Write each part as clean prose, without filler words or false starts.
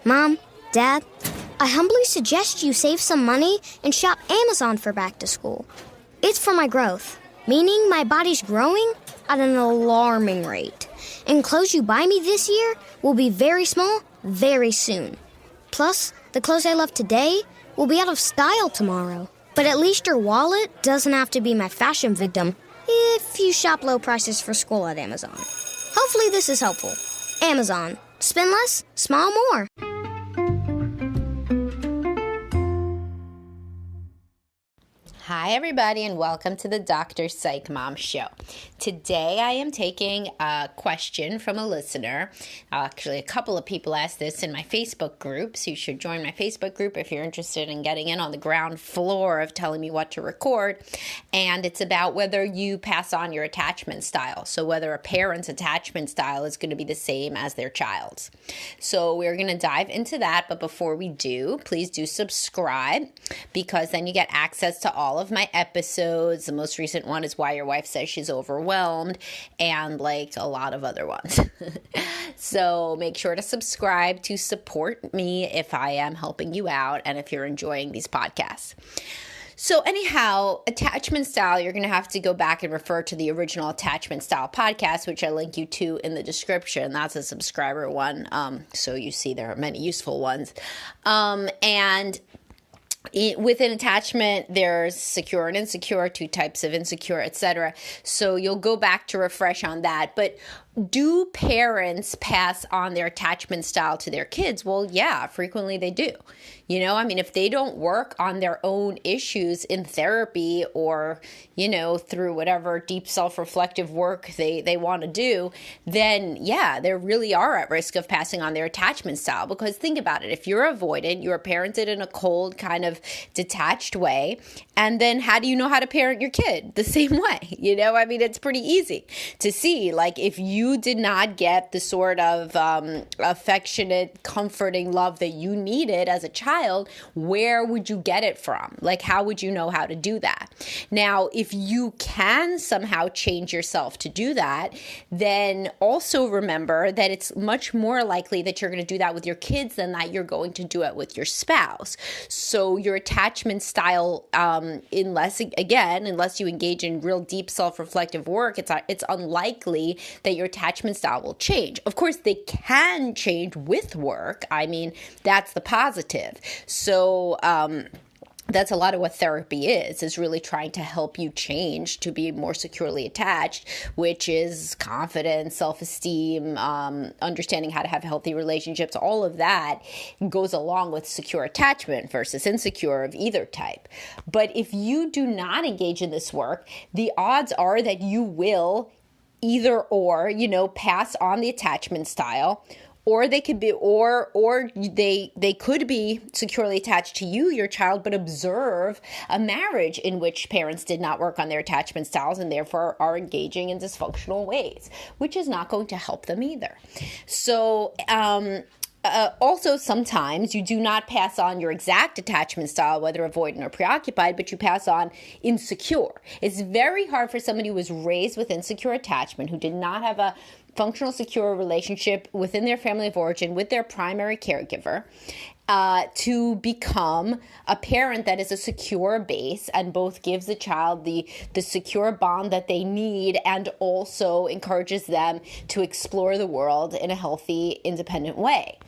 Mom, Dad, I humbly suggest you save some money and shop Amazon for back to school. It's for my growth, meaning my body's growing at an alarming rate. And clothes you buy me this year will be very small very soon. Plus, the clothes I love today will be out of style tomorrow. But at least your wallet doesn't have to be my fashion victim if you shop low prices for school at Amazon. Hopefully this is helpful. Amazon. Spend less, smile more. Hi, everybody, and welcome to the Dr. Psych Mom Show. Today, I am taking a question from a listener. Actually, a couple of people asked this in my Facebook group, so you should join my Facebook group if you're interested in getting in on the ground floor of telling me what to record. And it's about whether you pass on your attachment style. So whether a parent's attachment style is going to be the same as their child's. So we're going to dive into that, but before we do, please do subscribe, because then you get access to all of my episodes. The most recent one is Why Your Wife Says She's Overwhelmed, and like a lot of other ones. So make sure to subscribe to support me if I am helping you out and if you're enjoying these podcasts. So anyhow, attachment style, you're going to have to go back and refer to the original attachment style podcast, which I link you to in the description. That's a subscriber one. So you see there are many useful ones. Within attachment, there's secure and insecure, two types of insecure, etc. So you'll go back to refresh on that. But do parents pass on their attachment style to their kids? Well, yeah, frequently they do. You know, I mean, if they don't work on their own issues in therapy or, you know, through whatever deep self-reflective work they want to do, then yeah, they really are at risk of passing on their attachment style. Because think about it. If you're avoidant, you're parented in a cold, kind of detached way. And then how do you know how to parent your kid? The same way. You know, I mean, it's pretty easy to see. Like, if you did not get the sort of affectionate, comforting love that you needed as a child, where would you get it from? Like, how would you know how to do that? Now, if you can somehow change yourself to do that, then also remember that it's much more likely that you're going to do that with your kids than that you're going to do it with your spouse. So your attachment style, unless you engage in real deep self-reflective work, it's unlikely that your attachment style will change. Of course, they can change with work. I mean, that's the positive. So, that's a lot of what therapy is really trying to help you change to be more securely attached, which is confidence, self-esteem, understanding how to have healthy relationships. All of that goes along with secure attachment versus insecure of either type. But if you do not engage in this work, the odds are that you will either or, you know, pass on the attachment style, or they could be, or they could be securely attached to you, your child, but observe a marriage in which parents did not work on their attachment styles and therefore are engaging in dysfunctional ways, which is not going to help them either. So, also, sometimes you do not pass on your exact attachment style, whether avoidant or preoccupied, but you pass on insecure. It's very hard for somebody who was raised with insecure attachment, who did not have a functional, secure relationship within their family of origin with their primary caregiver, to become a parent that is a secure base and both gives the child the secure bond that they need and also encourages them to explore the world in a healthy, independent way.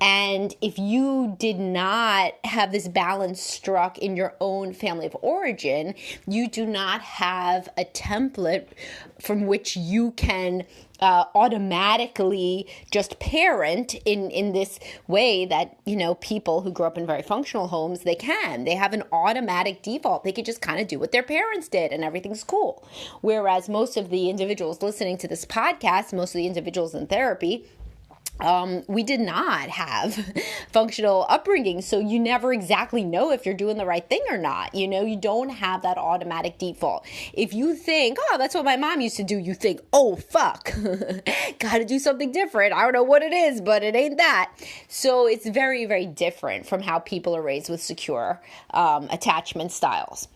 And if you did not have this balance struck in your own family of origin, you do not have a template from which you can automatically just parent in this way that, you know, people who grew up in very functional homes, they have an automatic default. They could just kind of do what their parents did and everything's cool. Whereas most of the individuals listening to this podcast, most of the individuals in therapy, we did not have functional upbringing, so you never exactly know if you're doing the right thing or not. You know, you don't have that automatic default. If you think, oh, that's what my mom used to do, you think, oh, fuck, gotta do something different. I don't know what it is, but it ain't that. So it's very, very different from how people are raised with secure attachment styles.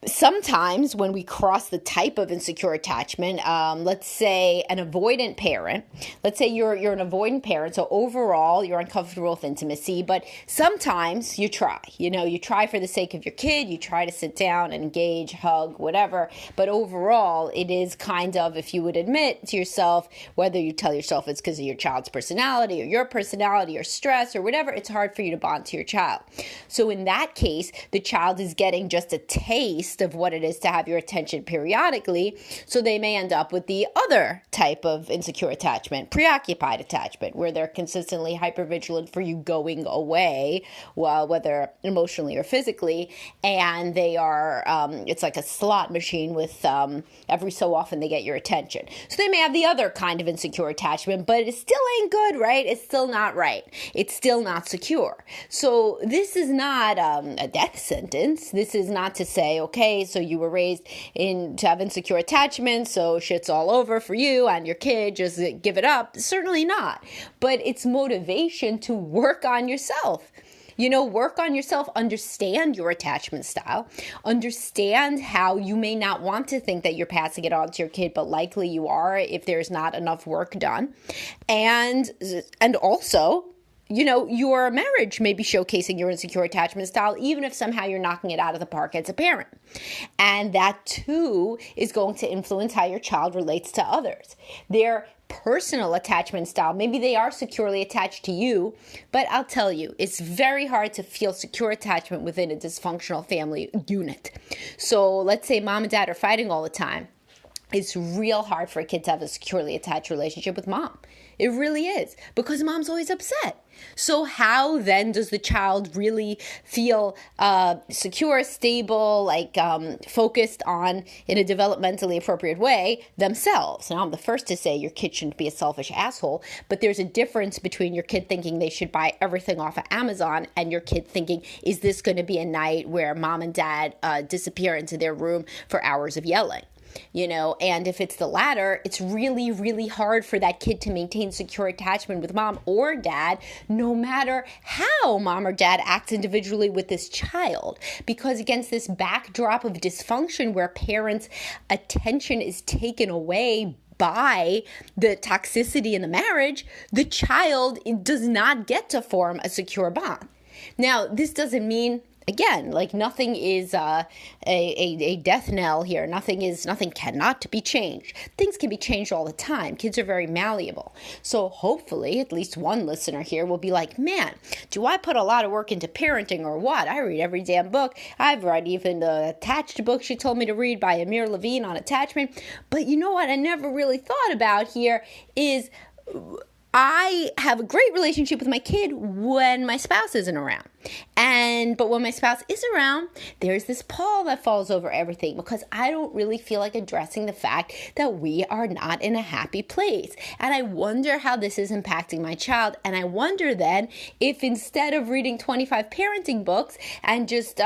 Sometimes when we cross the type of insecure attachment, let's say an avoidant parent, let's say you're an avoidant parent, so overall you're uncomfortable with intimacy, but sometimes you try for the sake of your kid, you try to sit down and engage, hug, whatever, but overall it is kind of, if you would admit to yourself, whether you tell yourself it's because of your child's personality or your personality or stress or whatever, it's hard for you to bond to your child. So in that case, the child is getting just a taste of what it is to have your attention periodically, so they may end up with the other type of insecure attachment, preoccupied attachment, where they're consistently hypervigilant for you going away, well, whether emotionally or physically, and they are, it's like a slot machine with every so often they get your attention. So they may have the other kind of insecure attachment, but it still ain't good, right? It's still not right. It's still not secure. So this is not a death sentence. This is not to say, okay, so you were raised to have insecure attachment, so shit's all over for you and your kid, just give it up. Certainly not. But it's motivation to work on yourself. Work on yourself, understand your attachment style, understand how you may not want to think that you're passing it on to your kid, but likely you are if there's not enough work done. And also, your marriage may be showcasing your insecure attachment style, even if somehow you're knocking it out of the park as a parent. And that too is going to influence how your child relates to others. Their personal attachment style, maybe they are securely attached to you, but I'll tell you, it's very hard to feel secure attachment within a dysfunctional family unit. So let's say mom and dad are fighting all the time. It's real hard for a kid to have a securely attached relationship with mom. It really is, because mom's always upset. So how then does the child really feel secure, stable, focused on, in a developmentally appropriate way, themselves? Now, I'm the first to say your kid shouldn't be a selfish asshole, but there's a difference between your kid thinking they should buy everything off of Amazon and your kid thinking, is this going to be a night where mom and dad disappear into their room for hours of yelling? And if it's the latter, it's really, really hard for that kid to maintain secure attachment with mom or dad, no matter how mom or dad acts individually with this child. Because against this backdrop of dysfunction where parents' attention is taken away by the toxicity in the marriage, the child does not get to form a secure bond. Now, this doesn't mean, again, nothing is a death knell here. Nothing cannot be changed. Things can be changed all the time. Kids are very malleable. So hopefully at least one listener here will be like, man, do I put a lot of work into parenting or what? I read every damn book. I've read even the attached book she told me to read by Amir Levine on attachment. But you know what I never really thought about here is I have a great relationship with my kid when my spouse isn't around. But when my spouse is around, there's this pall that falls over everything because I don't really feel like addressing the fact that we are not in a happy place. And I wonder how this is impacting my child. And I wonder then if instead of reading 25 parenting books and just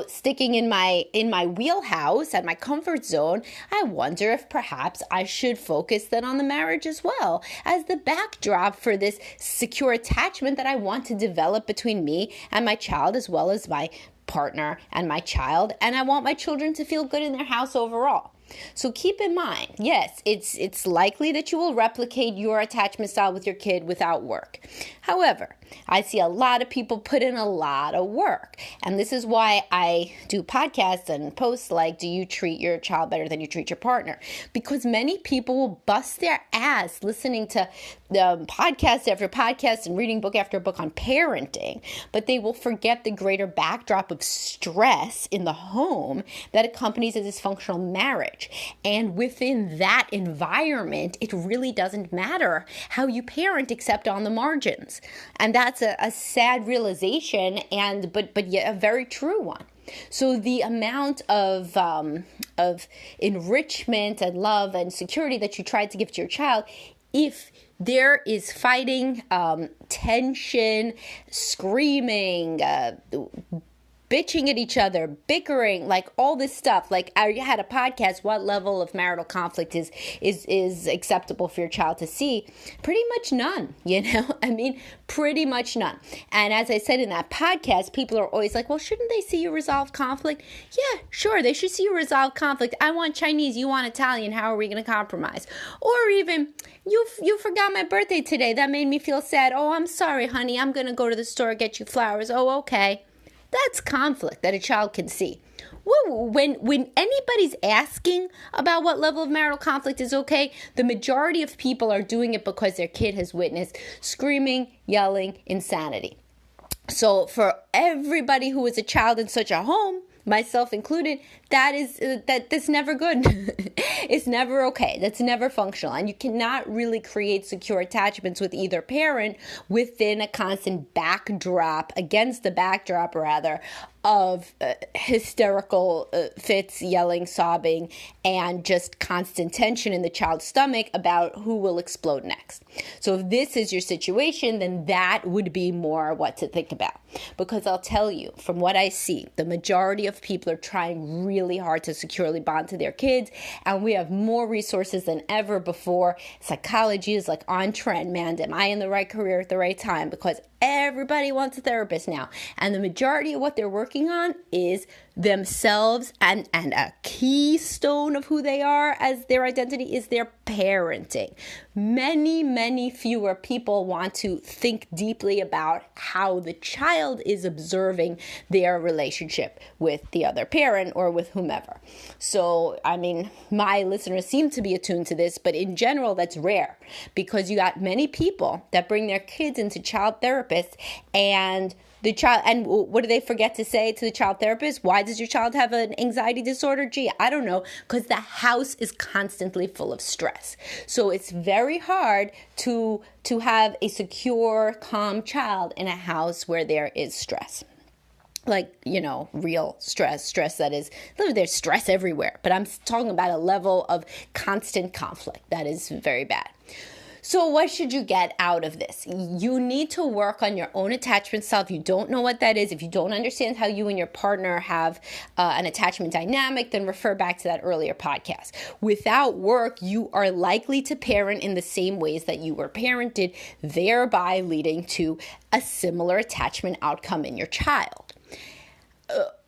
sticking in my wheelhouse and my comfort zone, I wonder if perhaps I should focus then on the marriage as well as the backdrop for this secure attachment that I want to develop between me and my child, as well as my partner and my child. And I want my children to feel good in their house overall. So keep in mind, yes, it's likely that you will replicate your attachment style with your kid without work. However, I see a lot of people put in a lot of work. And this is why I do podcasts and posts like, do you treat your child better than you treat your partner? Because many people will bust their ass listening to podcast after podcast and reading book after book on parenting, but they will forget the greater backdrop of stress in the home that accompanies a dysfunctional marriage. And within that environment, it really doesn't matter how you parent except on the margins. And that's a sad realization, but yet a very true one. So the amount of enrichment and love and security that you try to give to your child, if there is fighting, tension, screaming, bitching at each other, bickering, like all this stuff. Like I had a podcast, what level of marital conflict is acceptable for your child to see? Pretty much none, I mean, pretty much none. And as I said in that podcast, people are always like, well, shouldn't they see you resolve conflict? Yeah, sure, they should see you resolve conflict. I want Chinese, you want Italian, how are we going to compromise? Or even, you forgot my birthday today, that made me feel sad. Oh, I'm sorry, honey, I'm going to go to the store, get you flowers. Oh, okay. That's conflict that a child can see. When anybody's asking about what level of marital conflict is okay, the majority of people are doing it because their kid has witnessed screaming, yelling, insanity. So for everybody who is a child in such a home, myself included, that's never good. It's never okay. That's never functional. And you cannot really create secure attachments with either parent within a constant against the backdrop of hysterical fits, yelling, sobbing, and just constant tension in the child's stomach about who will explode next. So if this is your situation, then that would be more what to think about. Because I'll tell you, from what I see, the majority of people are trying really hard to securely bond to their kids, and we have more resources than ever before. Psychology is like on trend, man. Am I in the right career at the right time? Because everybody wants a therapist now. And the majority of what they're working on is themselves, and a keystone of who they are as their identity is their parenting. Many fewer people want to think deeply about how the child is observing their relationship with the other parent or with whomever. So, I mean, my listeners seem to be attuned to this, but in general, that's rare because you got many people that bring their kids into child therapists and what do they forget to say to the child therapist? Why does your child have an anxiety disorder? Gee, I don't know, because the house is constantly full of stress. So it's very hard to have a secure, calm child in a house where there is stress. Like, real stress that is, there's stress everywhere, but I'm talking about a level of constant conflict that is very bad. So what should you get out of this? You need to work on your own attachment style. If you don't know what that is, if you don't understand how you and your partner have an attachment dynamic, then refer back to that earlier podcast. Without work, you are likely to parent in the same ways that you were parented, thereby leading to a similar attachment outcome in your child.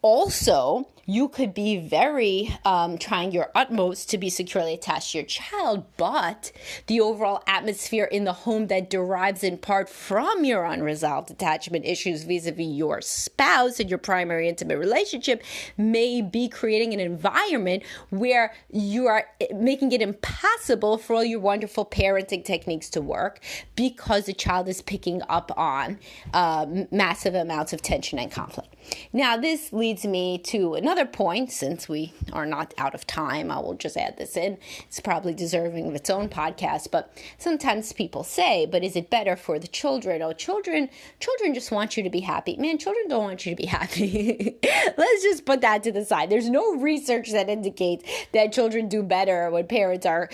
Also, you could be very trying your utmost to be securely attached to your child, but the overall atmosphere in the home that derives in part from your unresolved attachment issues vis-a-vis your spouse and your primary intimate relationship may be creating an environment where you are making it impossible for all your wonderful parenting techniques to work because the child is picking up on massive amounts of tension and conflict. Now, this leads me to another point. Since we are not out of time, I will just add this in. It's probably deserving of its own podcast, but sometimes people say, but is it better for the children? Oh, children just want you to be happy. Man, children don't want you to be happy. Let's just put that to the side. There's no research that indicates that children do better when parents are,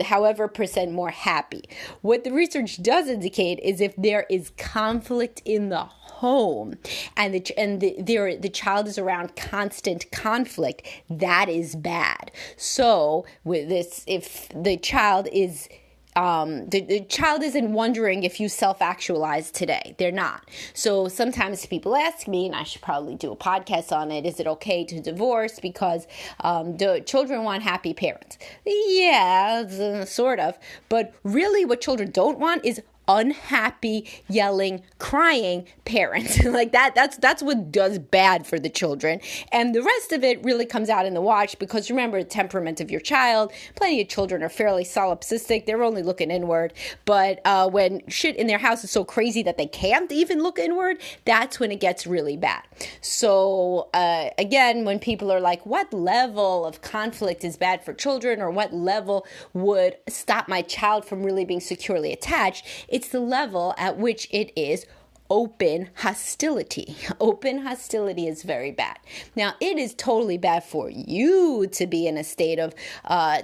however percent more happy. What the research does indicate is if there is conflict in the home and the child is around constant conflict, that is bad. So with this, if the child is the child isn't wondering if you self-actualize today. They're not. So sometimes people ask me, and I should probably do a podcast on it, is it okay to divorce because the children want happy parents? Yeah, sort of. But really what children don't want is unhappy, yelling, crying parents. Like that's what does bad for the children. And the rest of it really comes out in the watch because remember the temperament of your child. Plenty of children are fairly solipsistic. They're only looking inward. But when shit in their house is so crazy that they can't even look inward, that's when it gets really bad. So again, when people are like, what level of conflict is bad for children or what level would stop my child from really being securely attached, it's the level at which it is open hostility. Open hostility is very bad. Now, it is totally bad for you to be in a state of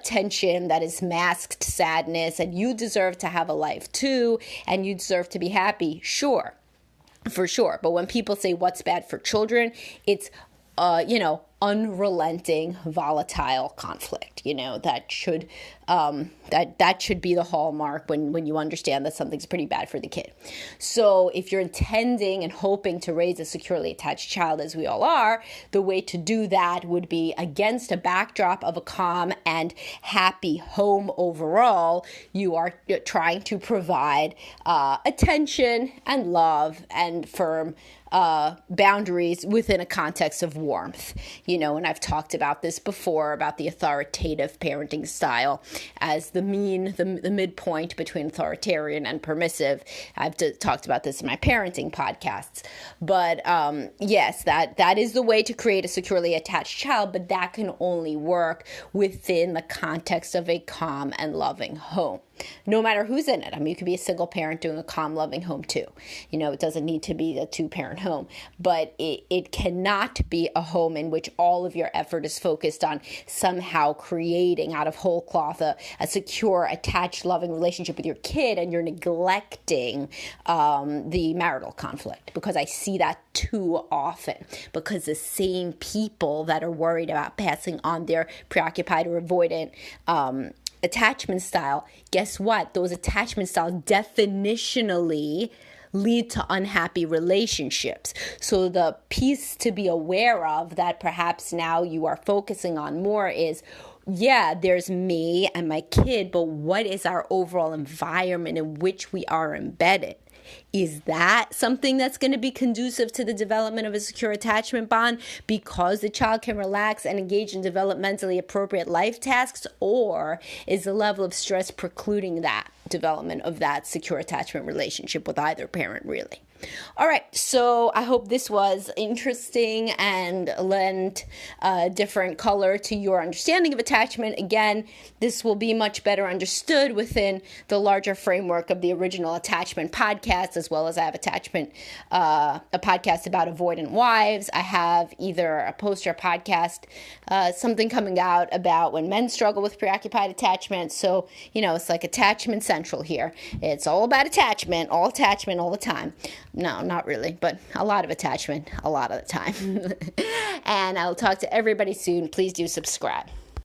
tension that is masked sadness, and you deserve to have a life too, and you deserve to be happy, sure. for sure. But when people say what's bad for children, it's unrelenting, volatile conflict. That should that should be the hallmark when you understand that something's pretty bad for the kid. So if you're intending and hoping to raise a securely attached child, as we all are, the way to do that would be against a backdrop of a calm and happy home overall. You are trying to provide attention and love and firm boundaries within a context of warmth. And I've talked about this before, about the authoritative parenting style as the midpoint between authoritarian and permissive. I've talked about this in my parenting podcasts. But yes, that is the way to create a securely attached child, but that can only work within the context of a calm and loving home. No matter who's in it. You could be a single parent doing a calm, loving home too. It doesn't need to be a two-parent home, but it cannot be a home in which all of your effort is focused on somehow creating out of whole cloth a secure, attached, loving relationship with your kid, and you're neglecting the marital conflict, because I see that too often, because the same people that are worried about passing on their preoccupied or avoidant attachment style, guess what? Those attachment styles definitionally lead to unhappy relationships. So the piece to be aware of that perhaps now you are focusing on more is, yeah, there's me and my kid, but what is our overall environment in which we are embedded? Is that something that's going to be conducive to the development of a secure attachment bond because the child can relax and engage in developmentally appropriate life tasks? Or is the level of stress precluding that development of that secure attachment relationship with either parent, really? All right, so I hope this was interesting and lent a different color to your understanding of attachment. Again, this will be much better understood within the larger framework of the original attachment podcast, as well as I have a podcast about avoidant wives. I have either a post or a podcast, something coming out about when men struggle with preoccupied attachment. So, it's like attachment central here. It's all about attachment all the time. No, not really, but a lot of attachment a lot of the time. And I'll talk to everybody soon. Please do subscribe.